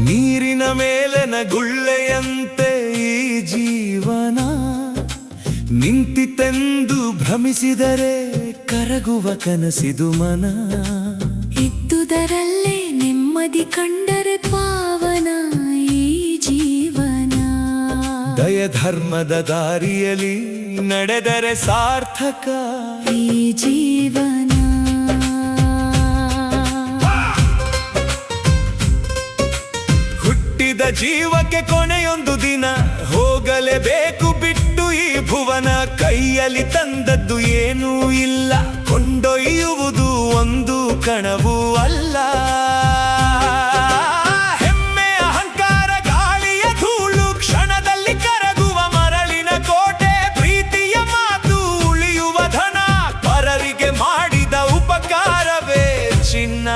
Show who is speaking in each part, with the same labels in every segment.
Speaker 1: ನೀರಿನ ಮೇಲಿನ ಗುಳ್ಳೆಯಂತೆ ಈ ಜೀವನ, ನಿಂತಿತೆಂದು ಭ್ರಮಿಸಿದರೆ ಕರಗುವ ಕನಸಿದು ಮನ.
Speaker 2: ಇದ್ದುದರಲ್ಲೇ ನೆಮ್ಮದಿ ಕಂಡರೆ ಪಾವನ ಈ ಜೀವನ.
Speaker 1: ದಯ ಧರ್ಮದ ದಾರಿಯಲ್ಲಿ ನಡೆದರೆ ಸಾರ್ಥಕ
Speaker 2: ಈ ಜೀವನ.
Speaker 1: ಹುಟ್ಟಿದ ಜೀವಕ್ಕೆ ಕೊನೆಯೊಂದು ದಿನ, ಹೋಗಲೇಬೇಕು ಬಿಟ್ಟು ಈ ಭುವನ. ಕೈಯಲ್ಲಿ ತಂದದ್ದು ಏನೂ ಇಲ್ಲ, ಕೊಂಡೊಯ್ಯುವುದು ಒಂದು ಕಣವೂ ಅಲ್ಲ. ಹೆಮ್ಮೆ ಅಹಂಕಾರ ಗಾಳಿಯ ಧೂಳು, ಕ್ಷಣದಲ್ಲಿ ಕರಗುವ ಮರಳಿನ ಕೋಟೆ. ಪ್ರೀತಿಯ ಮಾತು ಉಳಿಯುವ ಧನ, ಪರರಿಗೆ ಮಾಡಿದ ಉಪಕಾರವೇ ಚಿನ್ನ.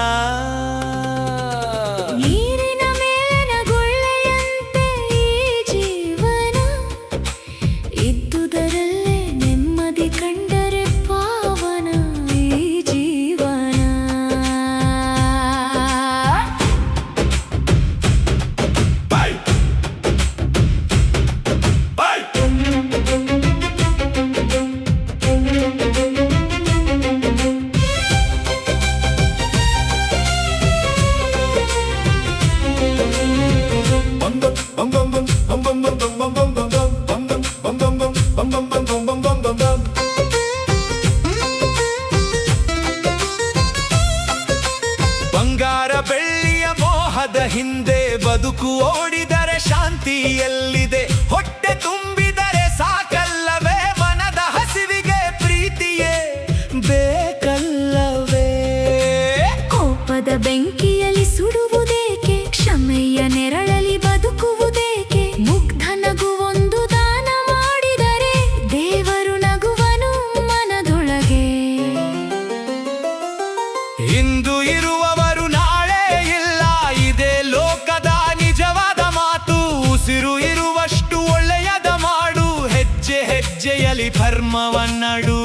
Speaker 1: ಬಂಗಾರ ಬೆಳ್ಳಿಯ ಮೋಹದ ಹಿಂದೆ ಬದುಕು ಓಡಿದರೆ ಶಾಂತಿ ಎಲ್ಲಿದೆ? ಹೊಟ್ಟೆ ತುಂಬಿದರೆ ಸಾಕಲ್ಲವೇ? ಮನದ ಹಸಿವಿಗೆ ಪ್ರೀತಿಯೇ ಬೇಕಲ್ಲವೇ?
Speaker 2: ಕೋಪದ ಬೆಂಕಿಯಲ್ಲಿ ಸುಡುವುದೇಕೆ? ಕ್ಷಮೆಯ ನೆರಳಲ್ಲಿ ಬದುಕುವುದೇಕೆ? ಮುಗ್ಧ ನಗುವೊಂದು ದಾನ ಮಾಡಿದರೆ ದೇವರು ನಗುವನು ಮನದೊಳಗೆ.
Speaker 1: ಇಂದು ಇರುವವರು ನಾಳೆ ಇಲ್ಲ, ಇದೇ ಲೋಕದ ನಿಜವಾದ ಮಾತು. ಉಸಿರು ಇರುವಷ್ಟು ಒಳ್ಳೆಯದ ಮಾಡು, ಹೆಜ್ಜೆ ಹೆಜ್ಜೆಯಲ್ಲಿ ಧರ್ಮವನ್ನಡು.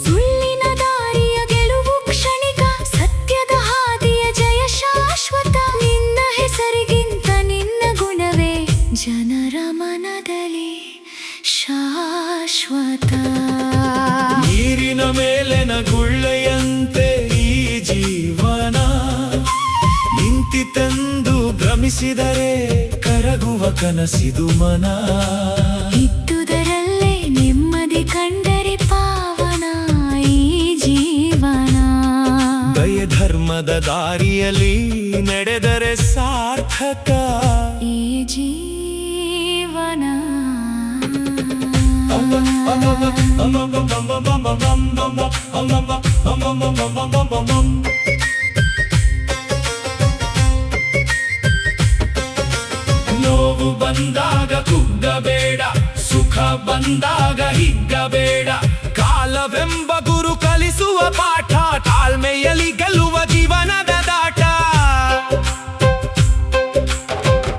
Speaker 2: ಸುಳ್ಳಿನ ದಾರಿಯ ಗೆಲುವು ಕ್ಷಣಿಕ, ಸತ್ಯದ ಹಾದಿಯ ಜಯ ಶಾಶ್ವತ. ನಿನ್ನ ಹೆಸರಿಗಿಂತ ನಿನ್ನ ಗುಣವೇ ಜನರ ಮನದಲ್ಲಿ ಶಾಶ್ವತ.
Speaker 1: ನೀರಿನ ಮೇಲಿನ ಗುಳ್ಳೆಯಂತೆ ಈ ಜೀವನ, ನಿಂತಿತೆಂದು ಭ್ರಮಿಸಿದರೆ ಕರಗುವ ಕನಸಿದು ಮನ.
Speaker 2: ಇದ್ದುದರಲ್ಲೇ ನೆಮ್ಮದಿ ಕಂಡರೆ ಪಾವನ ಈ ಜೀವನ.
Speaker 1: ದಯ ಧರ್ಮದ ದಾರಿಯಲ್ಲಿ ನಡೆದರೆ ಸಾರ್ಥಕ
Speaker 2: ಈ ಜೀವನ.
Speaker 1: ನೋವು ಬಂದಾಗ ಕುಗ್ಗಬೇಡ, ಸುಖ ಬಂದಾಗ ಹಿಗ್ಗಬೇಡ. ಕಾಲವೆಂಬ ಗುರು ಕಲಿಸುವ ಪಾಠ, ತಾಳ್ಮೆಯಲ್ಲಿ ಗೆಲ್ಲುವ ಜೀವನದ ದಾಟ.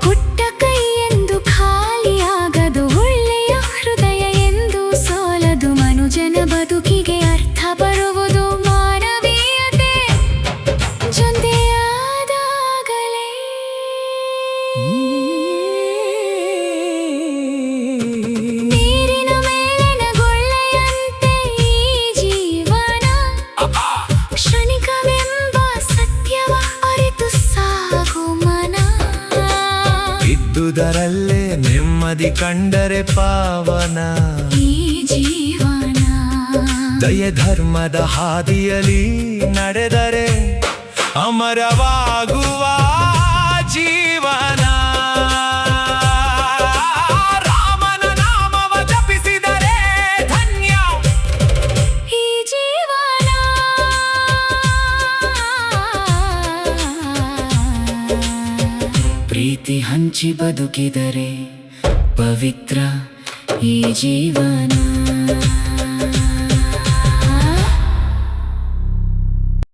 Speaker 2: ಕೊಟ್ಟ ಕೈ ಎಂದು ಖಾಲಿಯಾಗದು, ಒಳ್ಳೆಯ ಹೃದಯ ಎಂದು ಸೋಲದು. ಮನುಜನ ಬದುಕಿಗೆ ಅರ್ಥ ಬರುವುದು ಮಾನವೀಯತೆ ಜೊತೆಯಾದಾಗಲೇ. ನೀರಿನ ಮೇಲಿನ ಗುಳ್ಳೆಯಂತೆ ಈ ಜೀವನ, ಕ್ಷಣಿಕವೆಂಬ ಸತ್ಯವ ಅರಿತು ಸಾಗು ಮನ.
Speaker 1: ಇದ್ದುದರಲ್ಲೇ ನೆಮ್ಮದಿ ಕಂಡರೆ ಪಾವನ
Speaker 2: ಈ ಜೀವನ.
Speaker 1: ದಯ ಧರ್ಮದ ಹಾದಿಯಲ್ಲಿ ನಡೆದರೆ ಅಮರವಾಗುವ ಜೀವನ. ರಾಮನ ನಾಮವ ಜಪಿಸಿದರೆ ಧನ್ಯ
Speaker 2: ಈ ಜೀವನ. ಪ್ರೀತಿ ಹಂಚಿ ಬದುಕಿದರೆ ಪವಿತ್ರ ಈ ಜೀವನ.